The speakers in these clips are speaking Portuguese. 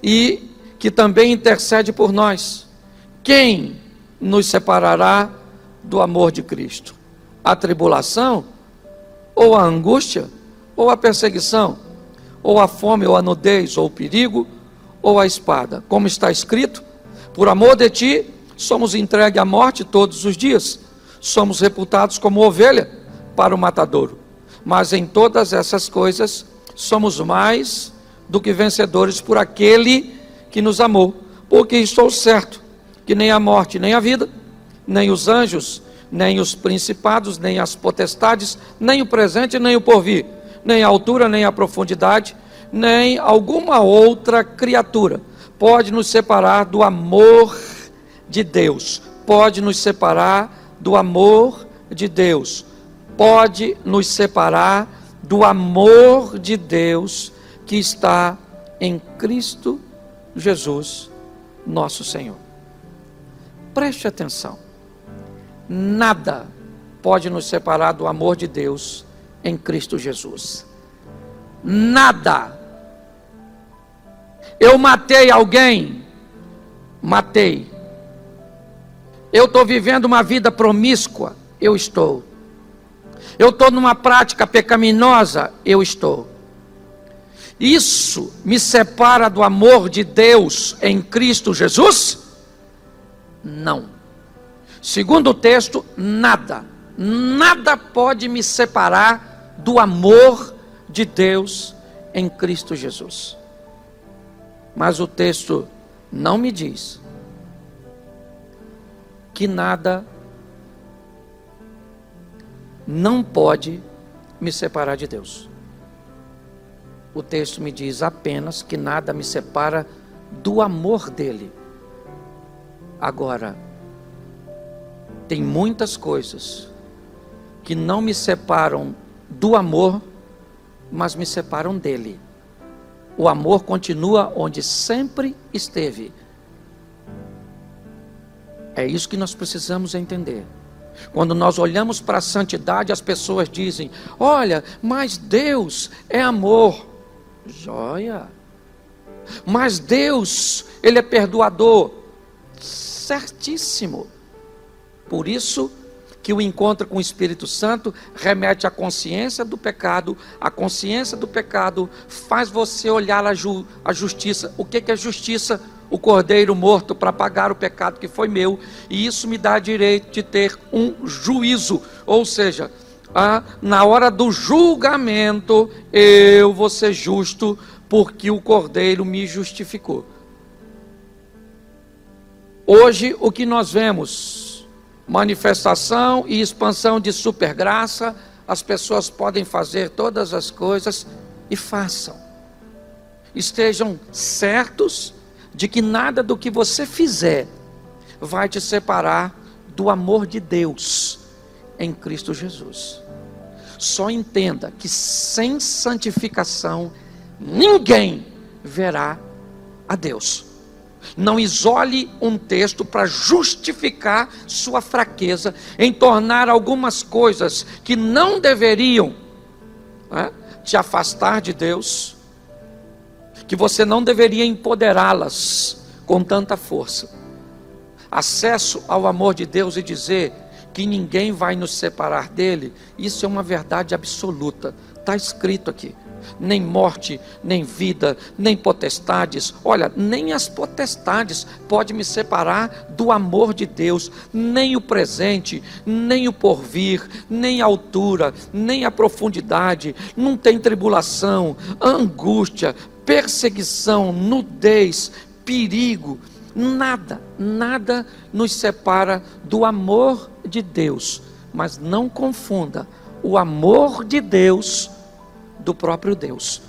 e que também intercede por nós. Quem nos separará do amor de Cristo? A tribulação, ou a angústia, ou a perseguição, ou a fome, ou a nudez, ou o perigo, ou a espada? Como está escrito: por amor de ti, somos entregues à morte todos os dias, somos reputados como ovelha para o matadouro. Mas em todas essas coisas, somos mais do que vencedores por aquele que nos amou. Porque estou certo que nem a morte, nem a vida, nem os anjos, nem os principados, nem as potestades, nem o presente, nem o porvir, nem a altura, nem a profundidade, nem alguma outra criatura pode nos separar do amor de Deus. Pode nos separar do amor de Deus. Pode nos separar do amor de Deus que está em Cristo Jesus, nosso Senhor. Preste atenção. Nada pode nos separar do amor de Deus em Cristo Jesus. Nada. Eu matei alguém? Matei. Eu estou vivendo uma vida promíscua? Eu estou. Eu estou numa prática pecaminosa? Eu estou. Isso me separa do amor de Deus em Cristo Jesus? Não. Segundo o texto, nada pode me separar do amor de Deus em Cristo Jesus. Mas o texto não me diz que nada não pode me separar de Deus. O texto me diz apenas que nada me separa do amor dele. Agora, tem muitas coisas que não me separam do amor, mas me separam dele. O amor continua onde sempre esteve. É isso que nós precisamos entender. Quando nós olhamos para a santidade, as pessoas dizem: olha, mas Deus é amor. Joia. Mas Deus, Ele é perdoador. Certíssimo. Por isso que o encontro com o Espírito Santo remete à consciência do pecado. A consciência do pecado faz você olhar a justiça. O que é justiça? O cordeiro morto para pagar o pecado que foi meu. E isso me dá direito de ter um juízo. Ou seja, na hora do julgamento, eu vou ser justo porque o cordeiro me justificou. Hoje o que nós vemos? Manifestação e expansão de supergraça. As pessoas podem fazer todas as coisas e façam. Estejam certos de que nada do que você fizer vai te separar do amor de Deus em Cristo Jesus. Só entenda que sem santificação ninguém verá a Deus. Não isole um texto para justificar sua fraqueza em tornar algumas coisas que não deveriam te afastar de Deus, que você não deveria empoderá-las com tanta força. Acesso ao amor de Deus e dizer que ninguém vai nos separar dele, isso é uma verdade absoluta, está escrito aqui. Nem morte, nem vida, nem potestades. Olha, nem as potestades podem me separar do amor de Deus. Nem o presente, nem o porvir, nem a altura, nem a profundidade. Não tem tribulação, angústia, perseguição, nudez, perigo. Nada nos separa do amor de Deus. Mas não confunda o amor de Deus do próprio Deus.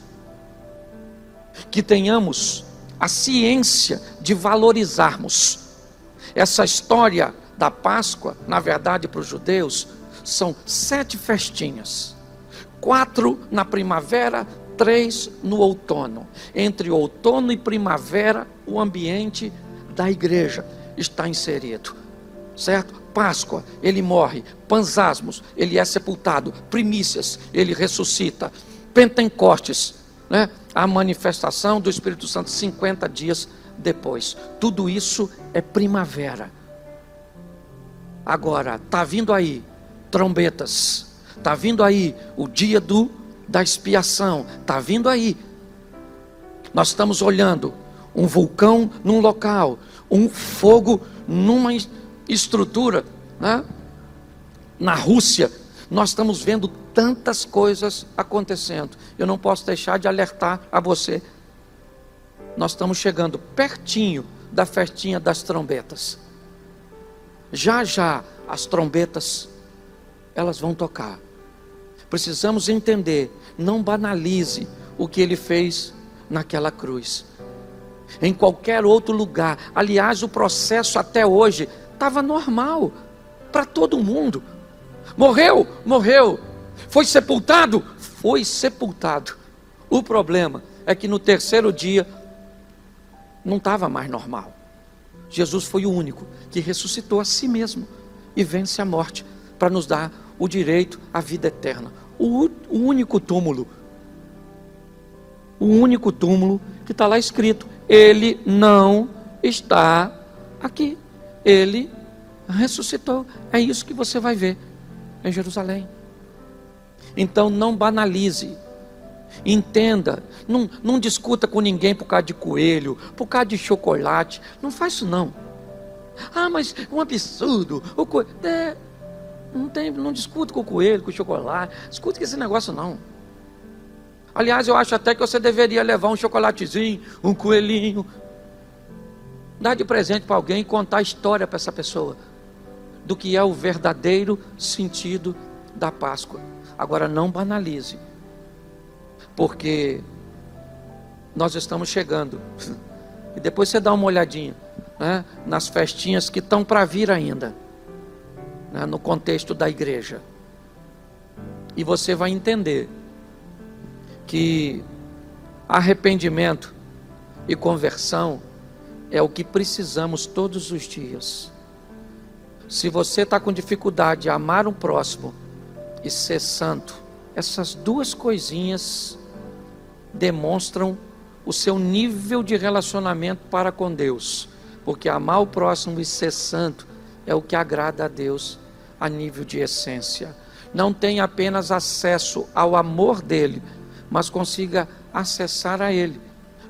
Que tenhamos a ciência de valorizarmos essa história da Páscoa. Na verdade, para os judeus são 7 festinhas, 4 na primavera, 3 no outono. Entre outono e primavera, o ambiente da igreja está inserido, certo? Páscoa, ele morre. Panzasmos, ele é sepultado. Primícias, ele ressuscita. Pentecostes, a manifestação do Espírito Santo 50 dias depois. Tudo isso é primavera. Agora, está vindo aí trombetas, está vindo aí o dia da expiação, está vindo aí. Nós estamos olhando um vulcão num local, um fogo numa estrutura, né? Na Rússia, nós estamos vendo tantas coisas acontecendo. Eu não posso deixar de alertar a você. Nós estamos chegando pertinho da festinha das trombetas. Já já as trombetas, elas vão tocar. Precisamos entender, não banalize o que ele fez naquela cruz. Em qualquer outro lugar, aliás, o processo até hoje estava normal para todo mundo. Morreu, morreu. Foi sepultado, foi sepultado. O problema é que no terceiro dia não estava mais normal. Jesus foi o único que ressuscitou a si mesmo e vence a morte para nos dar o direito à vida eterna. O único túmulo que está lá escrito: ele não está aqui, ele ressuscitou. É isso que você vai ver em Jerusalém. Então não banalize, entenda, não discuta com ninguém por causa de coelho, por causa de chocolate, não faz isso não. Ah, mas é um absurdo, não discuta com o coelho, com o chocolate, discuta com esse negócio não. Aliás, eu acho até que você deveria levar um chocolatezinho, um coelhinho, dar de presente para alguém e contar a história para essa pessoa do que é o verdadeiro sentido da Páscoa. Agora não banalize, porque nós estamos chegando, e depois você dá uma olhadinha, né, nas festinhas que estão para vir ainda, né, no contexto da igreja, e você vai entender que arrependimento e conversão é o que precisamos todos os dias. Se você está com dificuldade de amar o próximo e ser santo, essas duas coisinhas demonstram o seu nível de relacionamento para com Deus, porque amar o próximo e ser santo é o que agrada a Deus a nível de essência. Não tem apenas acesso ao amor dele, mas consiga acessar a ele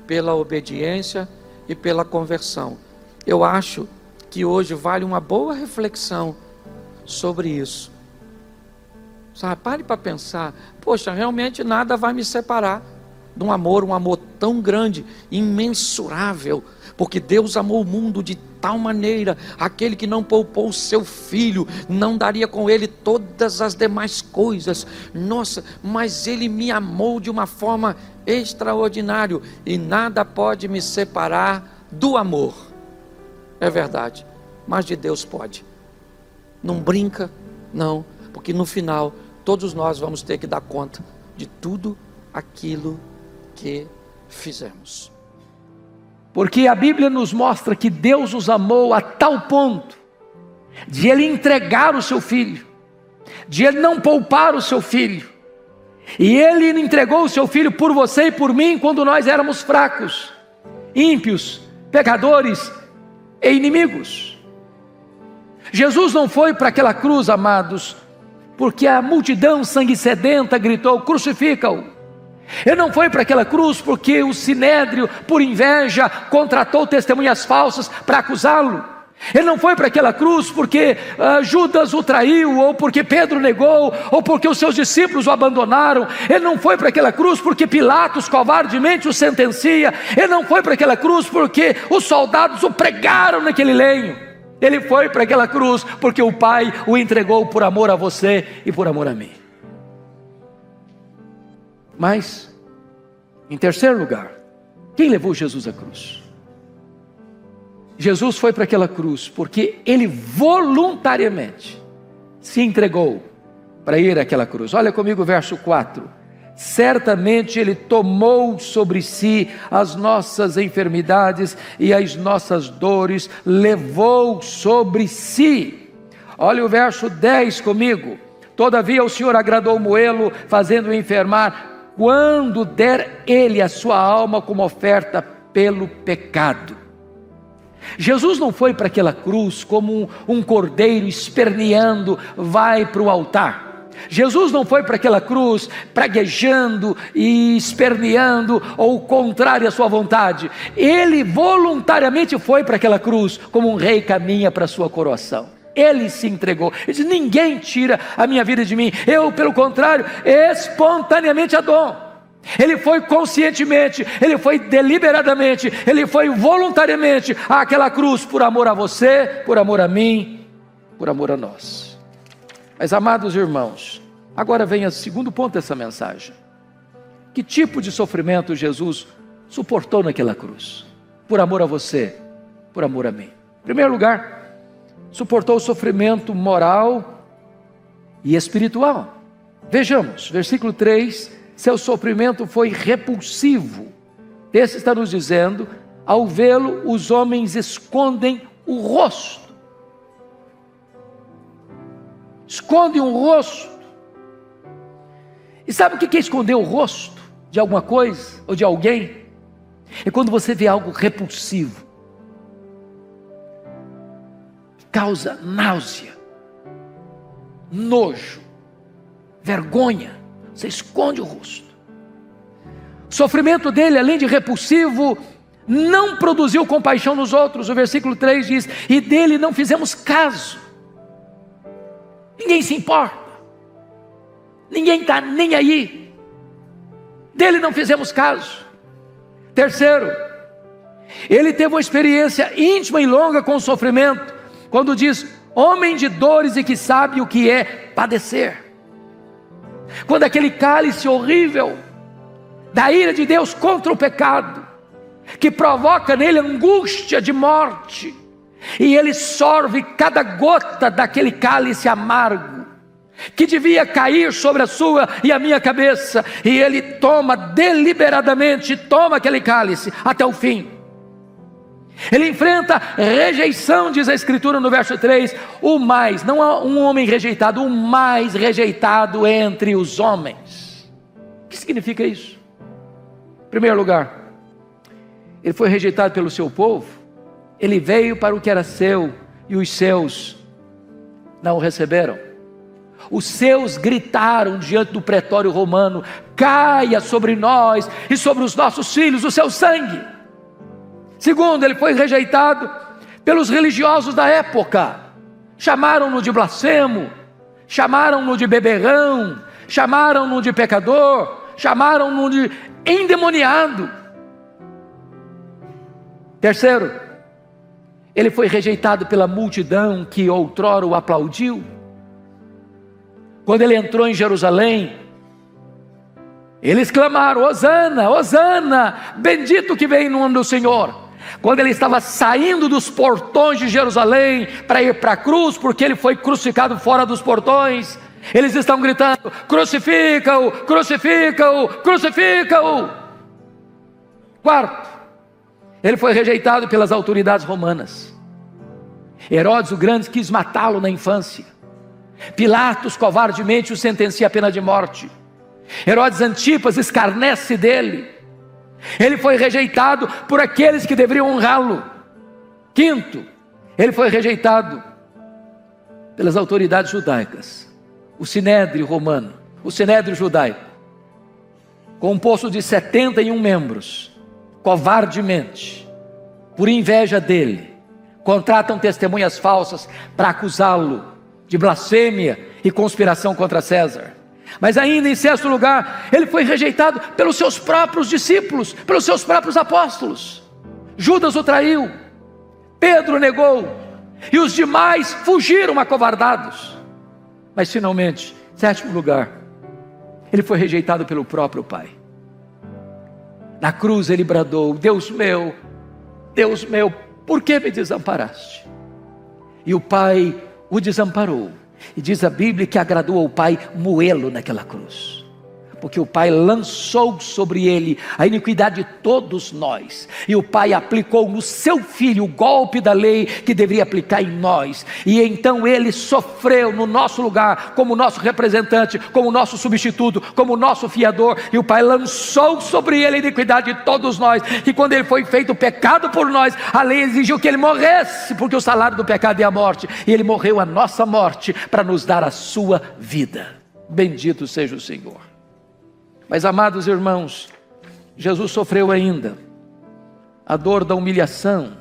pela obediência e pela conversão. Eu acho que hoje vale uma boa reflexão sobre isso. Sabe, pare para pensar, poxa, realmente nada vai me separar de um amor tão grande, imensurável, porque Deus amou o mundo de tal maneira, aquele que não poupou o seu filho, não daria com ele todas as demais coisas. Nossa, mas ele me amou de uma forma extraordinária, e nada pode me separar do amor. É verdade, mas de Deus pode. Não brinca, não, porque no final todos nós vamos ter que dar conta de tudo aquilo que fizemos. Porque a Bíblia nos mostra que Deus nos amou a tal ponto de Ele entregar o seu Filho, de Ele não poupar o seu Filho, e Ele entregou o seu Filho por você e por mim quando nós éramos fracos, ímpios, pecadores e inimigos. Jesus não foi para aquela cruz, amados, porque a multidão sangue sedenta gritou: crucifica-o. Ele não foi para aquela cruz porque o sinédrio, por inveja, contratou testemunhas falsas para acusá-lo. Ele não foi para aquela cruz porque Judas o traiu, ou porque Pedro negou, ou porque os seus discípulos o abandonaram. Ele não foi para aquela cruz porque Pilatos covardemente o sentencia. Ele não foi para aquela cruz porque os soldados o pregaram naquele lenho. Ele foi para aquela cruz porque o Pai o entregou por amor a você e por amor a mim. Mas, em terceiro lugar, quem levou Jesus à cruz? Jesus foi para aquela cruz porque Ele voluntariamente se entregou para ir àquela cruz. Olha comigo o verso 4. Certamente Ele tomou sobre si as nossas enfermidades e as nossas dores, levou sobre si. Olha o verso 10 comigo. Todavia o Senhor agradou moê-lo, fazendo-o enfermar. quando der ele a sua alma como oferta pelo pecado. Jesus não foi para aquela cruz como um cordeiro esperneando, vai para o altar. Jesus não foi para aquela cruz praguejando e esperneando ou contrário à sua vontade. Ele voluntariamente foi para aquela cruz como um rei caminha para a sua coroação. Ele se entregou. Ele disse: ninguém tira a minha vida de mim. Eu, pelo contrário, espontaneamente a dou. Ele foi conscientemente, ele foi deliberadamente, ele foi voluntariamente àquela cruz por amor a você, por amor a mim, por amor a nós. Mas, amados irmãos, agora vem o segundo ponto dessa mensagem. Que tipo de sofrimento Jesus suportou naquela cruz? Por amor a você, por amor a mim. Em primeiro lugar, suportou o sofrimento moral e espiritual. Vejamos, versículo 3, seu sofrimento foi repulsivo. Esse está nos dizendo: ao vê-lo, os homens escondem o rosto. Escondem o rosto. E sabe o que é esconder o rosto de alguma coisa ou de alguém? É quando você vê algo repulsivo, causa náusea, nojo, vergonha. Você esconde o rosto. O sofrimento dele, além de repulsivo, não produziu compaixão nos outros. O versículo 3 diz: e dele não fizemos caso. Ninguém se importa, ninguém está nem aí. Dele não fizemos caso. Terceiro, ele teve uma experiência íntima e longa com o sofrimento, quando diz: homem de dores e que sabe o que é padecer. Quando aquele cálice horrível da ira de Deus contra o pecado, que provoca nele angústia de morte, e ele sorve cada gota daquele cálice amargo, que devia cair sobre a sua e a minha cabeça, e ele toma deliberadamente, toma aquele cálice até o fim. Ele enfrenta rejeição, diz a Escritura no verso 3, o mais, não há um homem rejeitado, o mais rejeitado entre os homens. O que significa isso? Em primeiro lugar, ele foi rejeitado pelo seu povo. Ele veio para o que era seu e os seus não o receberam. Os seus gritaram diante do pretório romano: caia sobre nós e sobre os nossos filhos o seu sangue. Segundo, ele foi rejeitado pelos religiosos da época. Chamaram-no de blasfemo, chamaram-no de beberrão, chamaram-no de pecador, chamaram-no de endemoniado. Terceiro, ele foi rejeitado pela multidão que outrora o aplaudiu. Quando ele entrou em Jerusalém, eles clamaram: hosana, hosana, bendito que vem no nome do Senhor. Quando ele estava saindo dos portões de Jerusalém para ir para a cruz, porque ele foi crucificado fora dos portões, eles estão gritando: crucifica-o, crucifica-o, crucifica-o. Quarto, ele foi rejeitado pelas autoridades romanas. Herodes o Grande quis matá-lo na infância. Pilatos covardemente o sentencia à pena de morte. Herodes Antipas escarnece dele. Ele foi rejeitado por aqueles que deveriam honrá-lo. Quinto, ele foi rejeitado pelas autoridades judaicas. O Sinédrio romano, o Sinédrio judaico, composto de 71 membros, covardemente, por inveja dele, contratam testemunhas falsas para acusá-lo de blasfêmia e conspiração contra César. Mas ainda em sexto lugar, ele foi rejeitado pelos seus próprios discípulos, pelos seus próprios apóstolos. Judas o traiu, Pedro negou, e os demais fugiram acovardados. Mas finalmente, sétimo lugar, ele foi rejeitado pelo próprio Pai. Na cruz ele bradou: Deus meu, por que me desamparaste? E o Pai o desamparou. E diz a Bíblia que agradou ao Pai moê-lo naquela cruz. porque o Pai lançou sobre ele a iniquidade de todos nós, e o Pai aplicou no seu Filho o golpe da lei que deveria aplicar em nós, e então ele sofreu no nosso lugar, como nosso representante, como nosso substituto, como nosso fiador, e o Pai lançou sobre ele a iniquidade de todos nós, e quando ele foi feito pecado por nós, a lei exigiu que ele morresse, porque o salário do pecado é a morte, e ele morreu a nossa morte, para nos dar a sua vida. Bendito seja o Senhor. Mas, amados irmãos, Jesus sofreu ainda a dor da humilhação.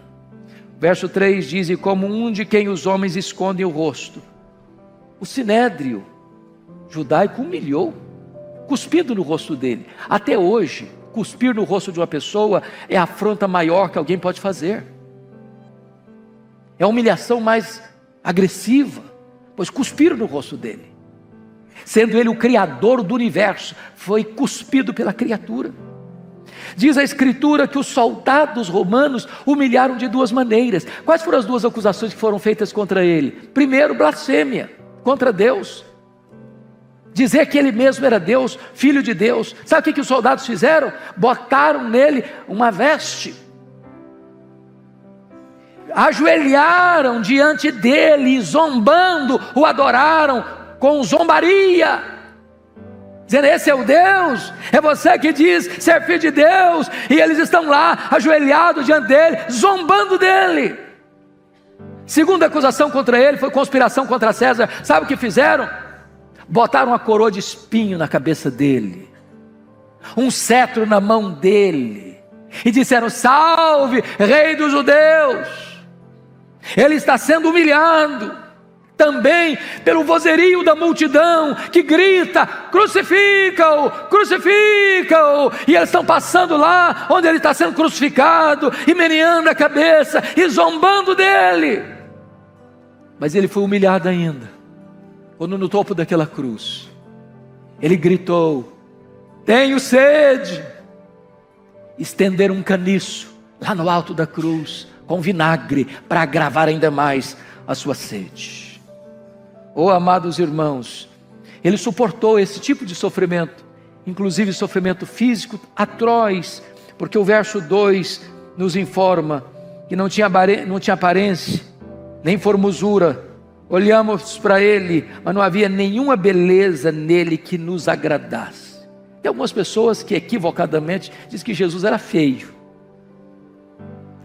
Verso 3 diz: e como um de quem os homens escondem o rosto, o sinédrio judaico humilhou, cuspindo no rosto dele. Até hoje, cuspir no rosto de uma pessoa é a afronta maior que alguém pode fazer, é a humilhação mais agressiva, pois cuspiram no rosto dele. Sendo ele o criador do universo, foi cuspido pela criatura. Diz a Escritura que os soldados romanos humilharam de duas maneiras. Quais foram as duas acusações que foram feitas contra ele? Primeiro, blasfêmia contra Deus, dizer que ele mesmo era Deus, filho de Deus. Sabe o que os soldados fizeram? Botaram nele uma veste, ajoelharam diante dele e zombando o adoraram com zombaria, dizendo: esse é o Deus, é você que diz ser filho de Deus, e eles estão lá ajoelhados diante dele, zombando dele. Segunda acusação contra ele foi conspiração contra César. Sabe o que fizeram? Botaram uma coroa de espinho na cabeça dele, um cetro na mão dele, e disseram: salve, rei dos judeus. Ele está sendo humilhado também pelo vozerio da multidão que grita: crucifica-o, crucifica-o. E eles estão passando lá onde ele está sendo crucificado, e meneando a cabeça e zombando dele. Mas ele foi humilhado ainda, quando no topo daquela cruz ele gritou: tenho sede. Estenderam um caniço lá no alto da cruz com vinagre para agravar ainda mais a sua sede. Oh, amados irmãos, ele suportou esse tipo de sofrimento, inclusive sofrimento físico atroz, porque o verso 2 nos informa que não tinha aparência, nem formosura. Olhamos para ele, mas não havia nenhuma beleza nele que nos agradasse. Tem algumas pessoas que equivocadamente dizem que Jesus era feio.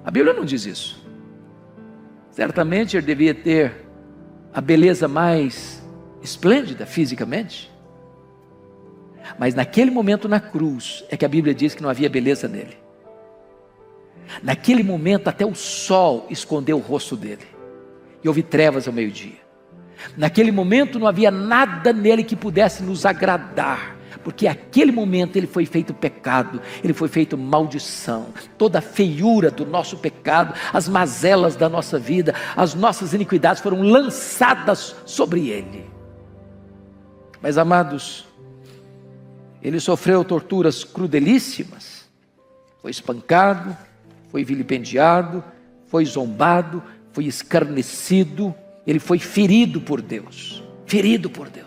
A Bíblia não diz isso. Certamente ele devia ter a beleza mais esplêndida fisicamente, mas naquele momento na cruz é que a Bíblia diz que não havia beleza nele. Naquele momento até o sol escondeu o rosto dele, e houve trevas ao meio-dia. Naquele momento não havia nada nele que pudesse nos agradar, porque naquele momento ele foi feito pecado, ele foi feito maldição. Toda a feiura do nosso pecado, as mazelas da nossa vida, as nossas iniquidades foram lançadas sobre ele. Mas, amados, ele sofreu torturas crudelíssimas, foi espancado, foi vilipendiado, foi zombado, foi escarnecido, ele foi ferido por Deus, ferido por Deus.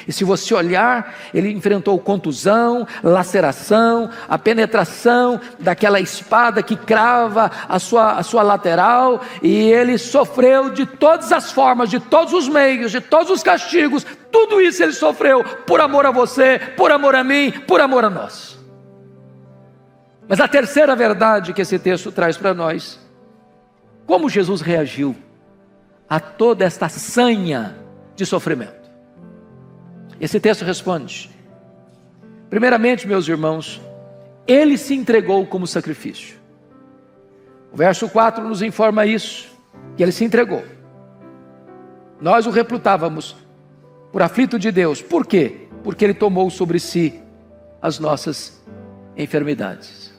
E se você olhar, ele enfrentou contusão, laceração, a penetração daquela espada que crava a sua lateral, e ele sofreu de todas as formas, de todos os meios, de todos os castigos. Tudo isso ele sofreu por amor a você, por amor a mim, por amor a nós. Mas a terceira verdade que esse texto traz para nós: como Jesus reagiu a toda esta sanha de sofrimento. Esse texto responde: primeiramente, meus irmãos, ele se entregou como sacrifício. O verso 4 nos informa isso, que ele se entregou. Nós o reputávamos por aflito de Deus. Por quê? Porque ele tomou sobre si as nossas enfermidades.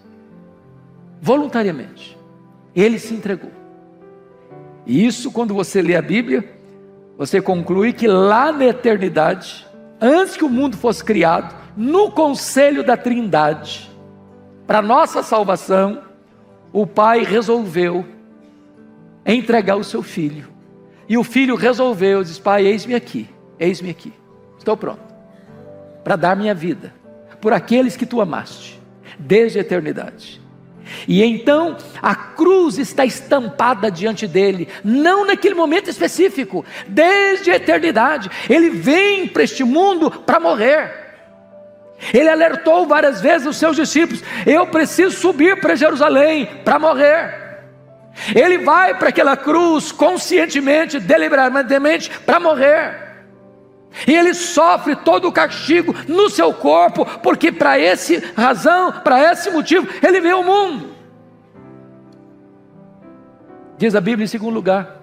Voluntariamente, ele se entregou. E isso, quando você lê a Bíblia, você conclui que lá na eternidade, antes que o mundo fosse criado, no conselho da Trindade, para nossa salvação, o Pai resolveu entregar o seu Filho. E o Filho resolveu, diz: Pai, eis-me aqui, estou pronto. para dar minha vida por aqueles que tu amaste desde a eternidade. E então a cruz está estampada diante dele, não naquele momento específico, desde a eternidade. Ele vem para este mundo para morrer. Ele alertou várias vezes os seus discípulos: eu preciso subir para Jerusalém para morrer. Ele vai para aquela cruz conscientemente, deliberadamente, para morrer. E ele sofre todo o castigo no seu corpo, porque para essa razão, para esse motivo, ele veio ao mundo. Diz a Bíblia em segundo lugar,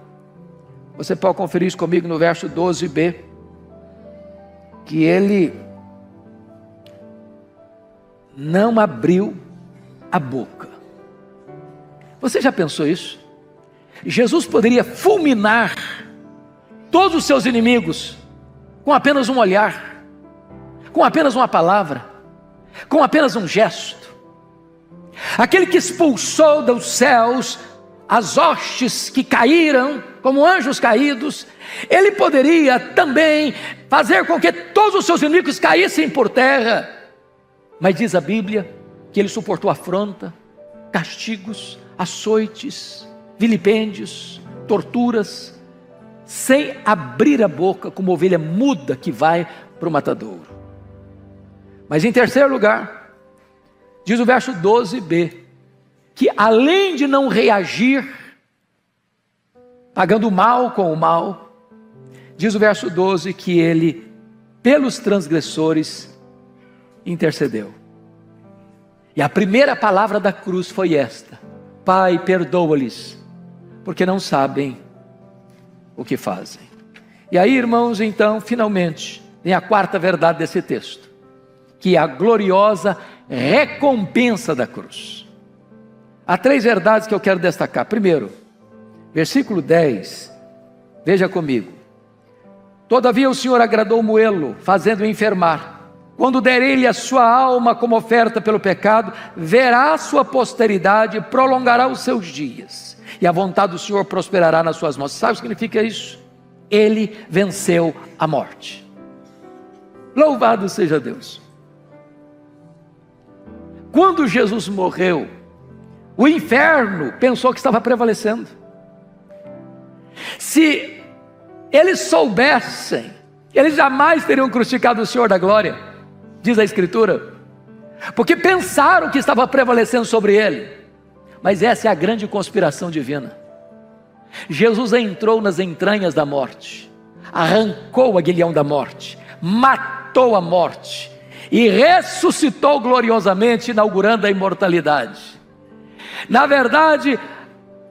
você pode conferir isso comigo no verso 12b, que ele não abriu a boca. Você já pensou isso? Jesus poderia fulminar todos os seus inimigos com apenas um olhar, com apenas uma palavra, com apenas um gesto. Aquele que expulsou dos céus as hostes que caíram como anjos caídos, ele poderia também fazer com que todos os seus inimigos caíssem por terra. Mas diz a Bíblia que ele suportou afronta, castigos, açoites, vilipêndios, torturas, sem abrir a boca, como ovelha muda que vai para o matadouro. Mas em terceiro lugar, diz o verso 12b, que além de não reagir, pagando o mal com o mal, diz o verso 12 que ele, pelos transgressores, intercedeu. E a primeira palavra da cruz foi esta: Pai, perdoa-lhes, porque não sabem o que fazem. E aí, irmãos, então, finalmente, vem a quarta verdade desse texto, que é a gloriosa recompensa da cruz. Há três verdades que eu quero destacar. Primeiro, versículo 10, veja comigo: todavia o Senhor agradou moê-lo, fazendo-o enfermar. Quando der ele a sua alma como oferta pelo pecado, verá a sua posteridade e prolongará os seus dias, e a vontade do Senhor prosperará nas suas mãos. Sabe o que significa isso? Ele venceu a morte. Louvado seja Deus. Quando Jesus morreu, o inferno pensou que estava prevalecendo. Se eles soubessem, eles jamais teriam crucificado o Senhor da glória, diz a Escritura, porque pensaram que estava prevalecendo sobre ele. Mas essa é a grande conspiração divina. Jesus entrou nas entranhas da morte, arrancou o aguilhão da morte, matou a morte e ressuscitou gloriosamente, inaugurando a imortalidade. Na verdade,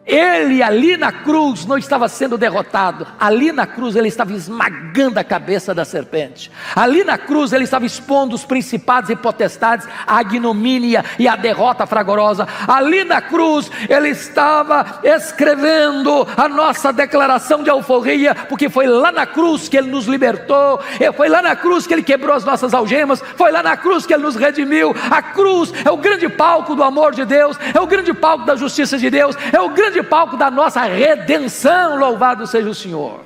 ele ali na cruz não estava sendo derrotado. Ali na cruz ele estava esmagando a cabeça da serpente. Ali na cruz ele estava expondo os principados e potestades à ignomínia e à derrota fragorosa. Ali na cruz ele estava escrevendo a nossa declaração de alforria, porque foi lá na cruz que ele nos libertou, foi lá na cruz que ele quebrou as nossas algemas, foi lá na cruz que ele nos redimiu. A cruz é o grande palco do amor de Deus, é o grande palco da justiça de Deus, é o grande palco da nossa redenção. Louvado seja o Senhor.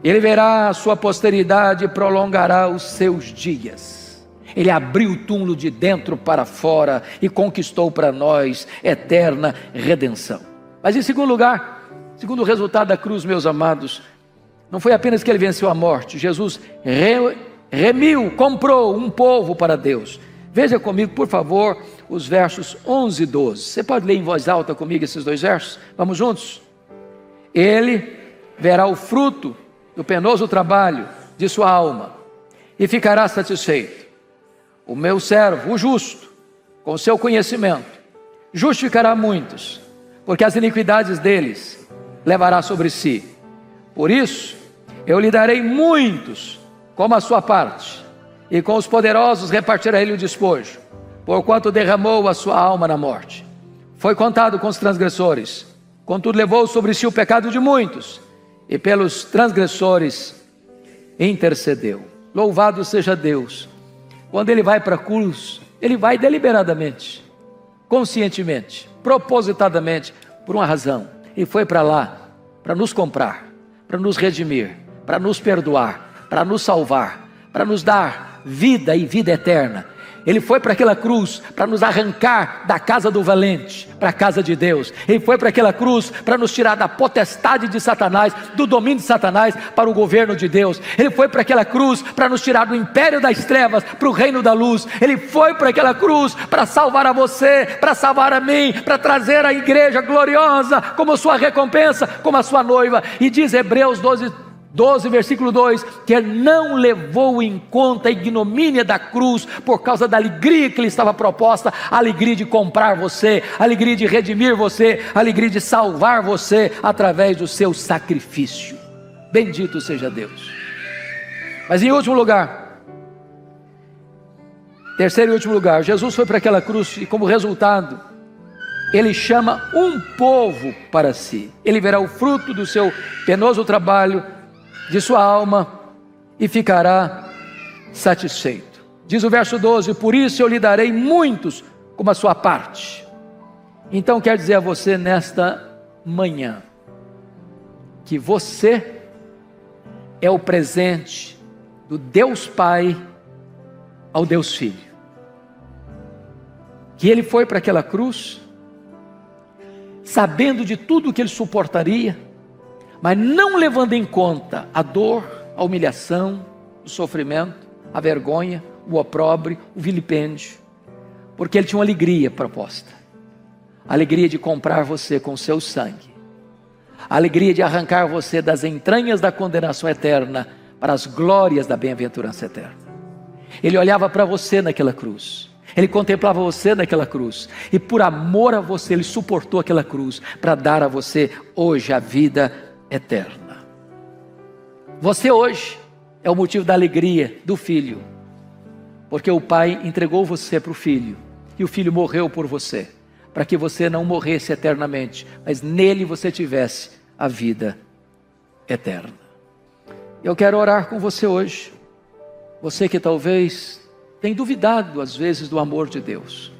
Ele verá a sua posteridade e prolongará os seus dias. Ele abriu o túmulo de dentro para fora e conquistou para nós eterna redenção. Mas em segundo lugar, segundo o resultado da cruz, meus amados, não foi apenas que ele venceu a morte. Jesus remiu, comprou um povo para Deus. Veja comigo, por favor, os versos 11 e 12. Você pode ler em voz alta comigo esses dois versos? Vamos juntos? Ele verá o fruto do penoso trabalho de sua alma e ficará satisfeito. O meu servo, o justo, com o seu conhecimento, justificará muitos, porque as iniquidades deles levará sobre si. Por isso, eu lhe darei muitos como a sua parte, e com os poderosos repartirá ele o despojo, porquanto derramou a sua alma na morte. Foi contado com os transgressores, contudo levou sobre si o pecado de muitos, e pelos transgressores intercedeu. Louvado seja Deus. Quando ele vai para a cruz, ele vai deliberadamente, conscientemente, propositadamente, por uma razão. Ele foi para lá para nos comprar, para nos redimir, para nos perdoar, para nos salvar, para nos dar vida e vida eterna. Ele foi para aquela cruz para nos arrancar da casa do valente para a casa de Deus. Ele foi para aquela cruz para nos tirar da potestade de Satanás, do domínio de Satanás, para o governo de Deus. Ele foi para aquela cruz para nos tirar do império das trevas para o reino da luz. Ele foi para aquela cruz para salvar a você, para salvar a mim, para trazer a igreja gloriosa como sua recompensa, como a sua noiva. E diz Hebreus 12, versículo 2, que ele não levou em conta a ignomínia da cruz, por causa da alegria que lhe estava proposta, a alegria de comprar você, a alegria de redimir você, a alegria de salvar você, através do seu sacrifício. Bendito seja Deus. Mas em último lugar, terceiro e último lugar, Jesus foi para aquela cruz e como resultado, Ele chama um povo para si. Ele verá o fruto do seu penoso trabalho, de sua alma, e ficará satisfeito. Diz o verso 12: por isso eu lhe darei muitos como a sua parte. Então quer dizer a você nesta manhã, que você é o presente do Deus Pai ao Deus Filho. Que Ele foi para aquela cruz, sabendo de tudo que Ele suportaria, mas não levando em conta a dor, a humilhação, o sofrimento, a vergonha, o opróbrio, o vilipêndio, porque Ele tinha uma alegria proposta, a alegria de comprar você com o seu sangue, a alegria de arrancar você das entranhas da condenação eterna para as glórias da bem-aventurança eterna. Ele olhava para você naquela cruz, Ele contemplava você naquela cruz, e por amor a você Ele suportou aquela cruz, para dar a você hoje a vida eterna. Você hoje é o motivo da alegria do Filho, porque o Pai entregou você para o Filho, e o Filho morreu por você, para que você não morresse eternamente, mas nele você tivesse a vida eterna. Eu quero orar com você hoje, você que talvez tem duvidado às vezes do amor de Deus.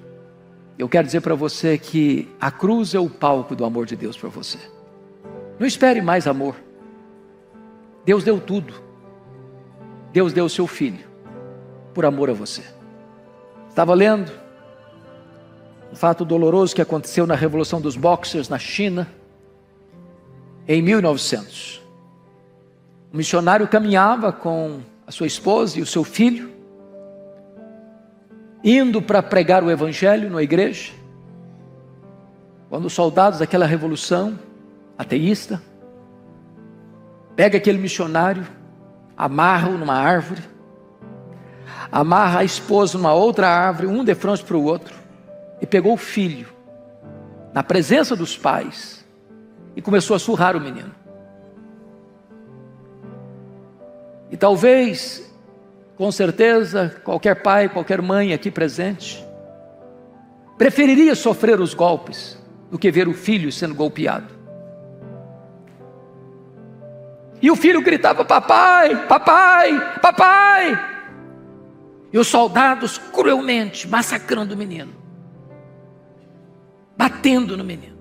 Eu quero dizer para você que a cruz é o palco do amor de Deus para você. Não espere mais amor. Deus deu tudo. Deus deu o seu Filho por amor a você. Estava lendo um fato doloroso que aconteceu na Revolução dos Boxers na China, em 1900. Um missionário caminhava com a sua esposa e o seu filho, indo para pregar o evangelho numa igreja, quando os soldados daquela revolução ateísta pega aquele missionário, amarra-o numa árvore, amarra a esposa numa outra árvore, um de frente para o outro, e pegou o filho na presença dos pais e começou a surrar o menino. E talvez, com certeza, qualquer pai, qualquer mãe aqui presente preferiria sofrer os golpes do que ver o filho sendo golpeado. E o filho gritava: papai, papai, papai. E os soldados cruelmente massacrando o menino, batendo no menino,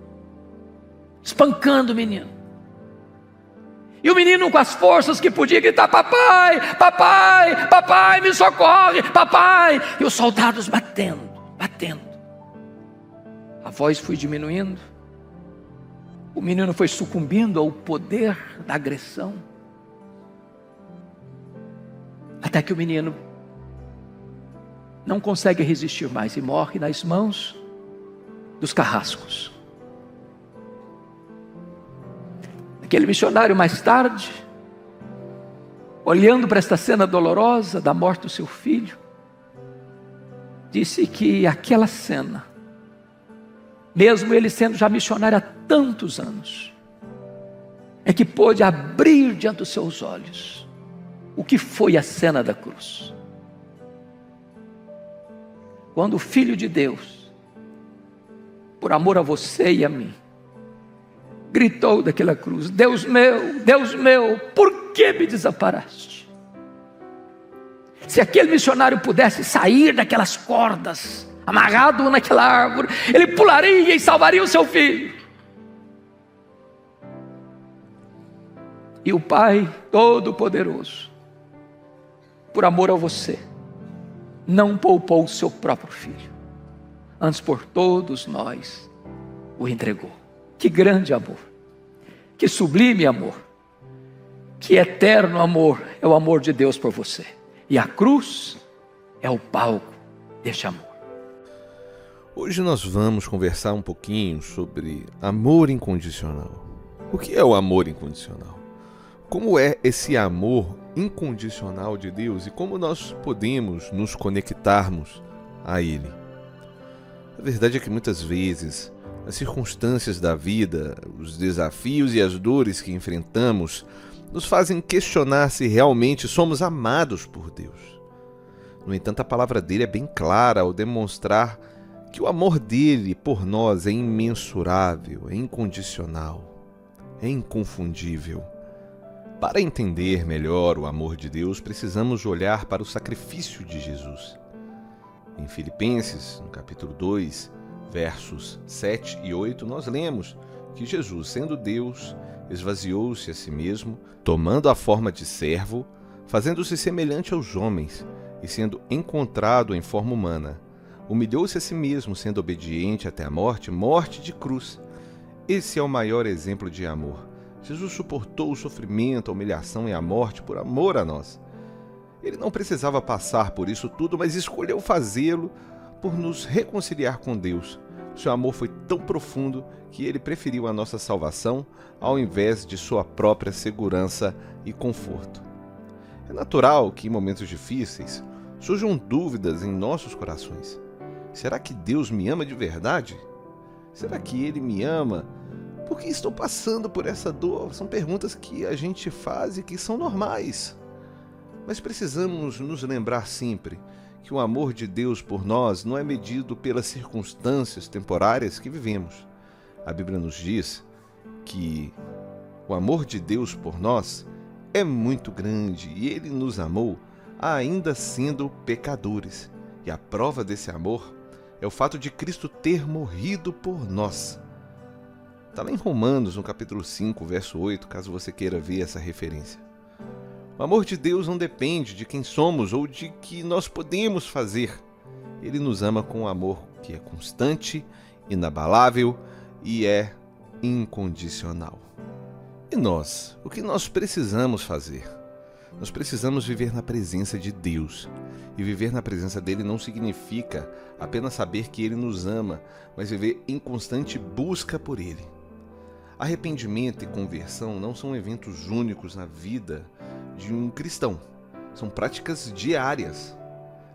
espancando o menino. E o menino, com as forças que podia, gritar: papai, papai, papai, me socorre, papai. E os soldados batendo. A voz foi diminuindo. O menino foi sucumbindo ao poder da agressão, até que o menino não consegue resistir mais e morre nas mãos dos carrascos. Aquele missionário, mais tarde, olhando para esta cena dolorosa da morte do seu filho, disse que aquela cena, mesmo ele sendo já missionário há tantos anos, é que pôde abrir diante dos seus olhos o que foi a cena da cruz. Quando o Filho de Deus, por amor a você e a mim, gritou daquela cruz: Deus meu, por que me desamparaste? Se aquele missionário pudesse sair daquelas cordas, amarrado naquela árvore, ele pularia e salvaria o seu filho. E o Pai Todo-Poderoso, por amor a você, não poupou o seu próprio filho, antes por todos nós o entregou. Que grande amor, que sublime amor, que eterno amor é o amor de Deus por você. E a cruz é o palco deste amor. Hoje nós vamos conversar um pouquinho sobre amor incondicional. O que é o amor incondicional? Como é esse amor incondicional de Deus e como nós podemos nos conectarmos a Ele? A verdade é que muitas vezes as circunstâncias da vida, os desafios e as dores que enfrentamos nos fazem questionar se realmente somos amados por Deus. No entanto, a palavra dele é bem clara ao demonstrar que o amor dele por nós é imensurável, é incondicional, é inconfundível. Para entender melhor o amor de Deus, precisamos olhar para o sacrifício de Jesus. Em Filipenses, no capítulo 2, versos 7 e 8, nós lemos que Jesus, sendo Deus, esvaziou-se a si mesmo, tomando a forma de servo, fazendo-se semelhante aos homens, e sendo encontrado em forma humana, humilhou-se a si mesmo, sendo obediente até a morte, morte de cruz. Esse é o maior exemplo de amor. Jesus suportou o sofrimento, a humilhação e a morte por amor a nós. Ele não precisava passar por isso tudo, mas escolheu fazê-lo por nos reconciliar com Deus. Seu amor foi tão profundo que ele preferiu a nossa salvação ao invés de sua própria segurança e conforto. É natural que em momentos difíceis surjam dúvidas em nossos corações. Será que Deus me ama de verdade? Será que Ele me ama? Por que estou passando por essa dor? São perguntas que a gente faz e que são normais. Mas precisamos nos lembrar sempre que o amor de Deus por nós não é medido pelas circunstâncias temporárias que vivemos. A Bíblia nos diz que o amor de Deus por nós é muito grande e Ele nos amou ainda sendo pecadores. E a prova desse amor é o fato de Cristo ter morrido por nós. Está lá em Romanos, no capítulo 5, verso 8, caso você queira ver essa referência. O amor de Deus não depende de quem somos ou de que nós podemos fazer. Ele nos ama com um amor que é constante, inabalável e é incondicional. E nós? O que nós precisamos fazer? Nós precisamos viver na presença de Deus. E viver na presença dele não significa apenas saber que ele nos ama, mas viver em constante busca por ele. Arrependimento e conversão não são eventos únicos na vida de um cristão. São práticas diárias.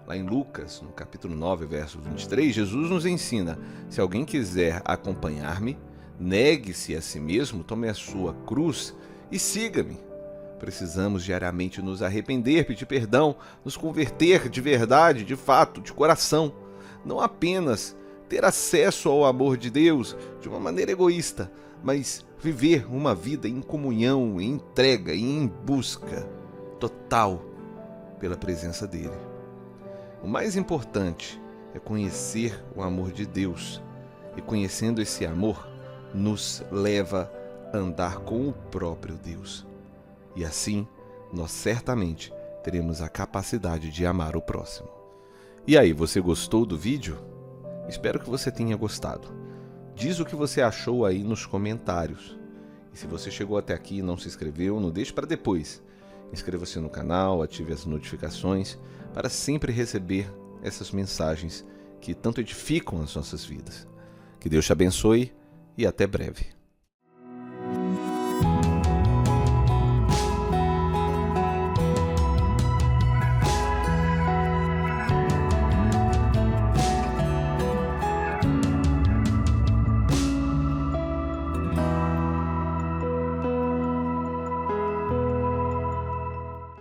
Lá em Lucas, no capítulo 9, verso 23, Jesus nos ensina: se alguém quiser acompanhar-me, negue-se a si mesmo, tome a sua cruz e siga-me. Precisamos diariamente nos arrepender, pedir perdão, nos converter de verdade, de fato, de coração. Não apenas ter acesso ao amor de Deus de uma maneira egoísta, mas viver uma vida em comunhão, em entrega e em busca total pela presença dele. O mais importante é conhecer o amor de Deus, e conhecendo esse amor, nos leva a andar com o próprio Deus. E assim, nós certamente teremos a capacidade de amar o próximo. E aí, você gostou do vídeo? Espero que você tenha gostado. Diz o que você achou aí nos comentários. E se você chegou até aqui e não se inscreveu, não deixe para depois. Inscreva-se no canal, ative as notificações para sempre receber essas mensagens que tanto edificam as nossas vidas. Que Deus te abençoe e até breve.